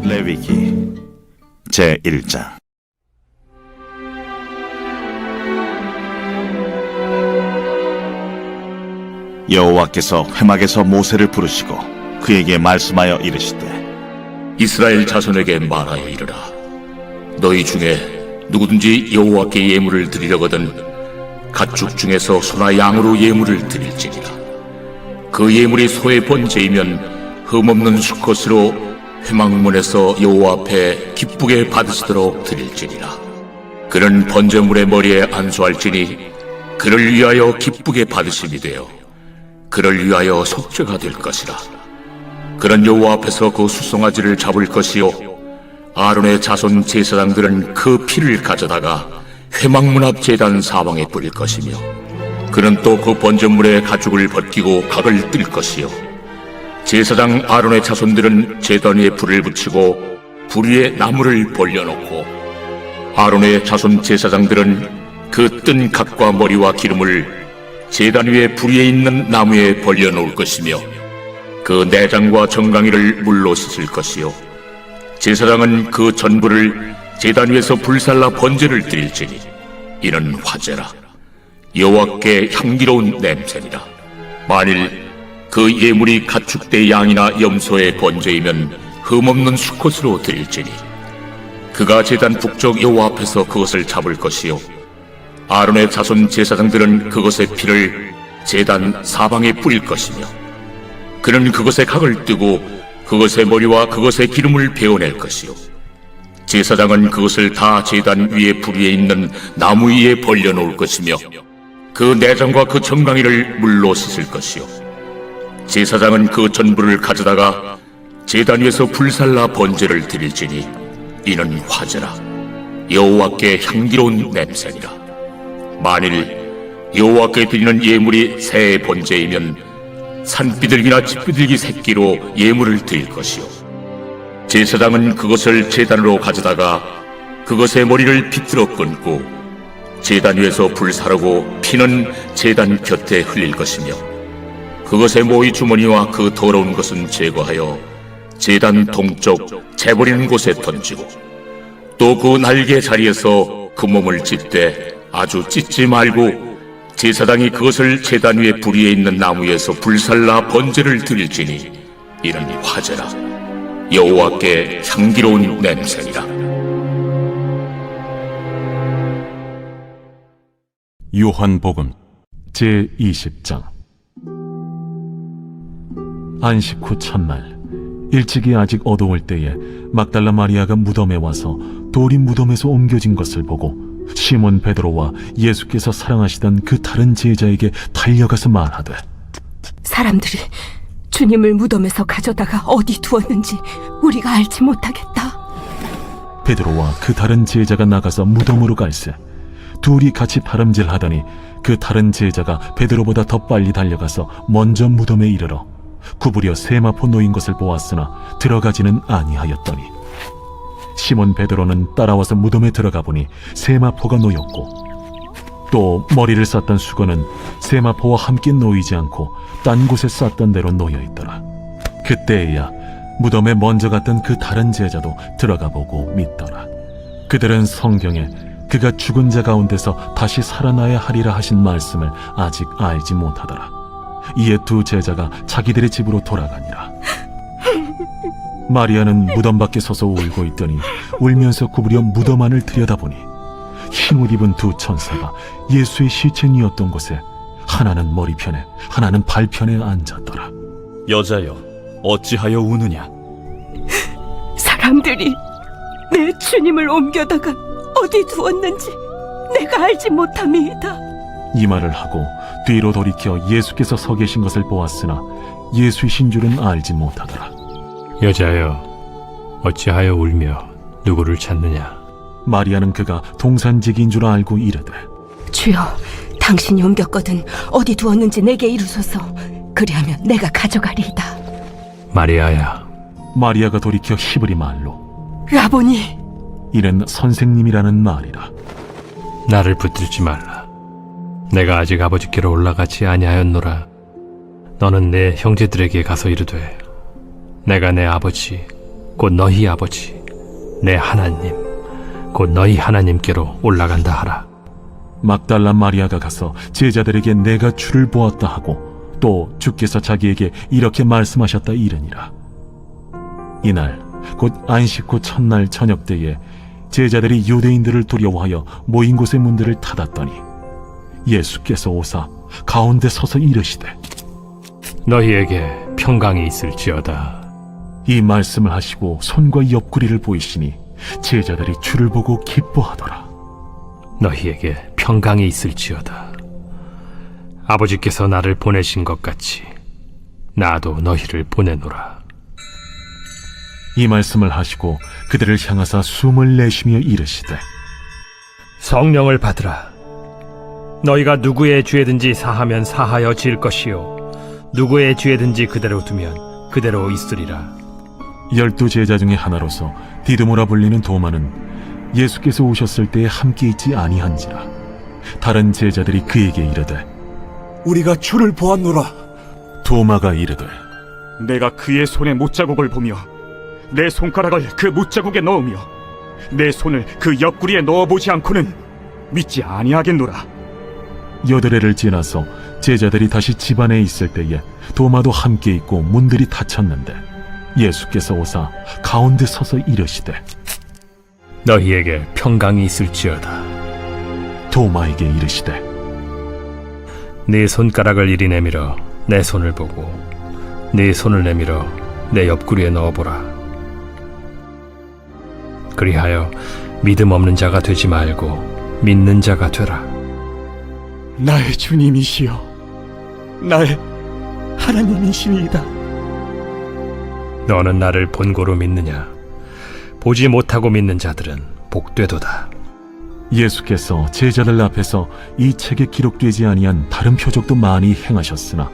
레위기 제1장. 여호와께서 회막에서 모세를 부르시고 그에게 말씀하여 이르시되, 이스라엘 자손에게 말하여 이르라. 너희 중에 누구든지 여호와께 예물을 드리려거든 가축 중에서 소나 양으로 예물을 드릴지니라. 그 예물이 소의 번제이면 흠없는 수컷으로 회막문에서 여호와 앞에 기쁘게 받으시도록 드릴지니라. 그는 번제물의 머리에 안수할지니 그를 위하여 기쁘게 받으심이 되어 그를 위하여 속죄가 될 것이라. 그는 여호와 앞에서 그 수송아지를 잡을 것이요, 아론의 자손 제사장들은 그 피를 가져다가 회막문 앞 제단 사방에 뿌릴 것이며, 그는 또 그 번제물의 가죽을 벗기고 각을 뜰 것이요, 제사장 아론의 자손들은 제단 위에 불을 붙이고 불 위에 나무를 벌려놓고, 아론의 자손 제사장들은 그 뜬 각과 머리와 기름을 제단 위에 불 위에 있는 나무에 벌려놓을 것이며, 그 내장과 정강이를 물로 씻을 것이요, 제사장은 그 전부를 제단 위에서 불살라 번제를 드릴지니 이는 화제라. 여호와께 향기로운 냄새니라. 만일 그 예물이 가축대 양이나 염소의 번제이면 흠없는 수컷으로 드릴지니 그가 제단 북쪽 여호와 앞에서 그것을 잡을 것이요, 아론의 자손 제사장들은 그것의 피를 제단 사방에 뿌릴 것이며, 그는 그것의 각을 뜨고 그것의 머리와 그것의 기름을 베어낼 것이요, 제사장은 그것을 다 제단 위에 불 위에 있는 나무 위에 벌려놓을 것이며, 그 내장과 그 정강이를 물로 씻을 것이요, 제사장은 그 전부를 가져다가 제단 위에서 불살라 번제를 드릴지니 이는 화제라. 여호와께 향기로운 냄새니라. 만일 여호와께 드리는 예물이 새의 번제이면 산비둘기나 집비둘기 새끼로 예물을 드릴 것이요, 제사장은 그것을 제단으로 가져다가 그것의 머리를 비틀어 끊고 제단 위에서 불사르고 피는 제단 곁에 흘릴 것이며, 그것의 모이 주머니와 그 더러운 것은 제거하여 제단 동쪽 재버리는 곳에 던지고, 또 그 날개 자리에서 그 몸을 찢되 아주 찢지 말고 제사장이 그것을 제단 위에 불 위에 있는 나무에서 불살라 번제를 드릴지니 이는 화제라. 여호와께 향기로운 냄새니라. 요한복음 제20장. 안식 후 첫날 일찍이 아직 어두울 때에 막달라 마리아가 무덤에 와서 돌이 무덤에서 옮겨진 것을 보고 시몬 베드로와 예수께서 사랑하시던 그 다른 제자에게 달려가서 말하되, 사람들이 주님을 무덤에서 가져다가 어디 두었는지 우리가 알지 못하겠다. 베드로와 그 다른 제자가 나가서 무덤으로 갈새 둘이 같이 바름질하더니 그 다른 제자가 베드로보다 더 빨리 달려가서 먼저 무덤에 이르러 구부려 세마포 놓인 것을 보았으나 들어가지는 아니하였더니, 시몬 베드로는 따라와서 무덤에 들어가 보니 세마포가 놓였고 또 머리를 쌌던 수건은 세마포와 함께 놓이지 않고 딴 곳에 쌌던 대로 놓여 있더라. 그때에야 무덤에 먼저 갔던 그 다른 제자도 들어가 보고 믿더라. 그들은 성경에 그가 죽은 자 가운데서 다시 살아나야 하리라 하신 말씀을 아직 알지 못하더라. 이에 두 제자가 자기들의 집으로 돌아가니라. 마리아는 무덤 밖에 서서 울고 있더니 울면서 구부려 무덤 안을 들여다보니 흰옷 입은 두 천사가 예수의 시체니었던 곳에 하나는 머리편에 하나는 발편에 앉았더라. 여자여, 어찌하여 우느냐? 사람들이 내 주님을 옮겨다가 어디 두었는지 내가 알지 못함이다. 이 말을 하고 뒤로 돌이켜 예수께서 서 계신 것을 보았으나 예수이신 줄은 알지 못하더라. 여자여, 어찌하여 울며 누구를 찾느냐? 마리아는 그가 동산지기인 줄 알고 이르되, 주여, 당신이 옮겼거든 어디 두었는지 내게 이루소서. 그리하면 내가 가져가리이다. 마리아야. 마리아가 돌이켜 히브리 말로 라보니, 이는 선생님이라는 말이라. 나를 붙들지 말라. 내가 아직 아버지께로 올라가지 아니하였노라. 너는 내 형제들에게 가서 이르되 내가 내 아버지 곧 너희 아버지 내 하나님 곧 너희 하나님께로 올라간다 하라. 막달라 마리아가 가서 제자들에게 내가 주를 보았다 하고 또 주께서 자기에게 이렇게 말씀하셨다 이르니라. 이날 곧 안식 후 첫날 저녁 때에 제자들이 유대인들을 두려워하여 모인 곳의 문들을 닫았더니 예수께서 오사 가운데 서서 이르시되 너희에게 평강이 있을지어다. 이 말씀을 하시고 손과 옆구리를 보이시니 제자들이 주를 보고 기뻐하더라. 너희에게 평강이 있을지어다. 아버지께서 나를 보내신 것 같이 나도 너희를 보내노라. 이 말씀을 하시고 그들을 향하사 숨을 내쉬며 이르시되 성령을 받으라. 너희가 누구의 죄든지 사하면 사하여 질 것이요 누구의 죄든지 그대로 두면 그대로 있으리라. 12 제자 중에 하나로서 디드모라 불리는 도마는 예수께서 오셨을 때에 함께 있지 아니한지라. 다른 제자들이 그에게 이르되 우리가 주를 보았노라. 도마가 이르되 내가 그의 손에 못자국을 보며 내 손가락을 그 못자국에 넣으며 내 손을 그 옆구리에 넣어보지 않고는 믿지 아니하겠노라. 8해를 지나서 제자들이 다시 집안에 있을 때에 도마도 함께 있고 문들이 닫혔는데 예수께서 오사 가운데 서서 이르시되 너희에게 평강이 있을지어다. 도마에게 이르시되 네 손가락을 이리 내밀어 내 손을 보고 네 손을 내밀어 내 옆구리에 넣어보라. 그리하여 믿음 없는 자가 되지 말고 믿는 자가 되라. 나의 주님이시여 나의 하나님이시니이다. 너는 나를 본고로 믿느냐? 보지 못하고 믿는 자들은 복되도다. 예수께서 제자들 앞에서 이 책에 기록되지 아니한 다른 표적도 많이 행하셨으나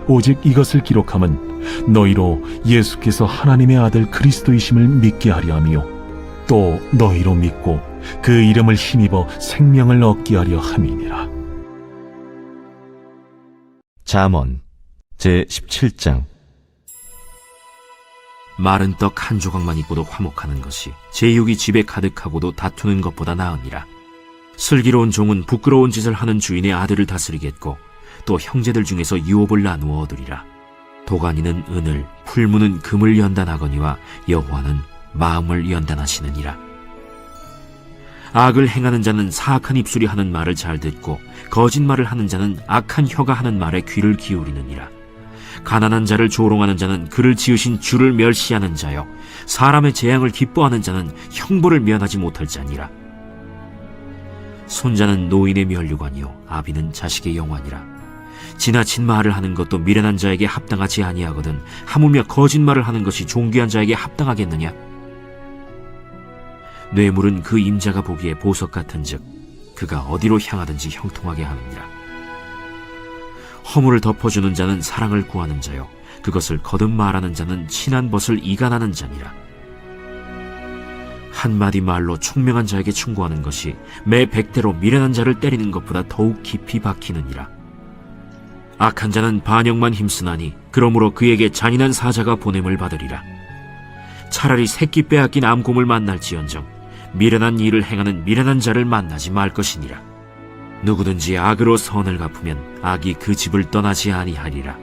오직 이것을 기록함은 너희로 예수께서 하나님의 아들 그리스도이심을 믿게 하려 함이요 또 너희로 믿고 그 이름을 힘입어 생명을 얻게 하려 함이니라. 잠언 제17장. 마른 떡 한 조각만 있고도 화목하는 것이 제육이 집에 가득하고도 다투는 것보다 나으니라. 슬기로운 종은 부끄러운 짓을 하는 주인의 아들을 다스리겠고 또 형제들 중에서 유업을 나누어 얻으리라. 도가니는 은을, 풀무는 금을 연단하거니와 여호와는 마음을 연단하시느니라. 악을 행하는 자는 사악한 입술이 하는 말을 잘 듣고 거짓말을 하는 자는 악한 혀가 하는 말에 귀를 기울이느니라. 가난한 자를 조롱하는 자는 그를 지으신 주를 멸시하는 자요 사람의 재앙을 기뻐하는 자는 형벌을 면하지 못할 자니라. 손자는 노인의 면류관이요 아비는 자식의 영환이라. 지나친 말을 하는 것도 미련한 자에게 합당하지 아니하거든 하물며 거짓말을 하는 것이 존귀한 자에게 합당하겠느냐? 뇌물은 그 임자가 보기에 보석 같은즉 그가 어디로 향하든지 형통하게 하느니라. 허물을 덮어주는 자는 사랑을 구하는 자요 그것을 거듭 말하는 자는 친한 벗을 이간하는 자니라. 한마디 말로 총명한 자에게 충고하는 것이 매 100대로 미련한 자를 때리는 것보다 더욱 깊이 박히느니라. 악한 자는 반역만 힘쓰나니 그러므로 그에게 잔인한 사자가 보냄을 받으리라. 차라리 새끼 빼앗긴 암곰을 만날지언정 미련한 일을 행하는 미련한 자를 만나지 말 것이니라. 누구든지 악으로 선을 갚으면 악이 그 집을 떠나지 아니하리라.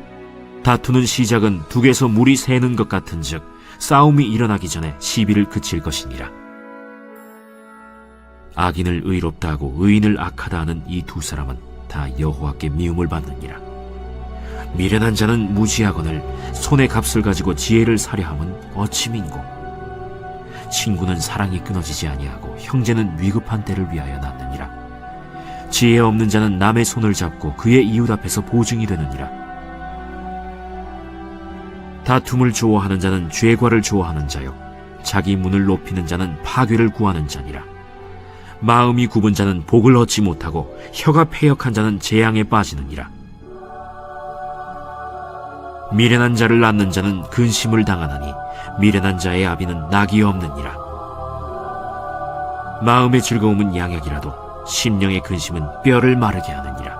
다투는 시작은 둑에서 물이 새는 것 같은즉 싸움이 일어나기 전에 시비를 그칠 것이니라. 악인을 의롭다 하고 의인을 악하다 하는 이 두 사람은 다 여호와께 미움을 받느니라. 미련한 자는 무지하거늘 손의 값을 가지고 지혜를 사려 함은 어찌 민고. 친구는 사랑이 끊어지지 아니하고 형제는 위급한 때를 위하여 낳느니라. 지혜 없는 자는 남의 손을 잡고 그의 이웃 앞에서 보증이 되느니라. 다툼을 좋아하는 자는 죄과를 좋아하는 자요 자기 문을 높이는 자는 파괴를 구하는 자니라. 마음이 굽은 자는 복을 얻지 못하고 혀가 패역한 자는 재앙에 빠지느니라. 미련한 자를 낳는 자는 근심을 당하나니 미련한 자의 아비는 낙이 없느니라. 마음의 즐거움은 양약이라도 심령의 근심은 뼈를 마르게 하느니라.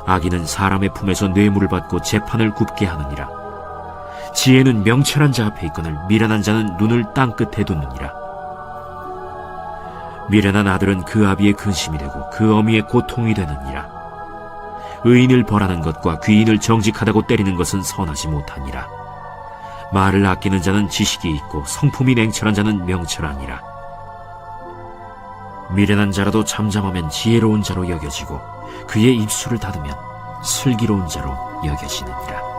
악인은 사람의 품에서 뇌물을 받고 재판을 굽게 하느니라. 지혜는 명철한 자 앞에 있거늘 미련한 자는 눈을 땅 끝에 뒀느니라. 미련한 아들은 그 아비의 근심이 되고 그 어미의 고통이 되느니라. 의인을 벌하는 것과 귀인을 정직하다고 때리는 것은 선하지 못하니라. 말을 아끼는 자는 지식이 있고 성품이 냉철한 자는 명철하니라. 미련한 자라도 잠잠하면 지혜로운 자로 여겨지고 그의 입술을 닫으면 슬기로운 자로 여겨지느니라.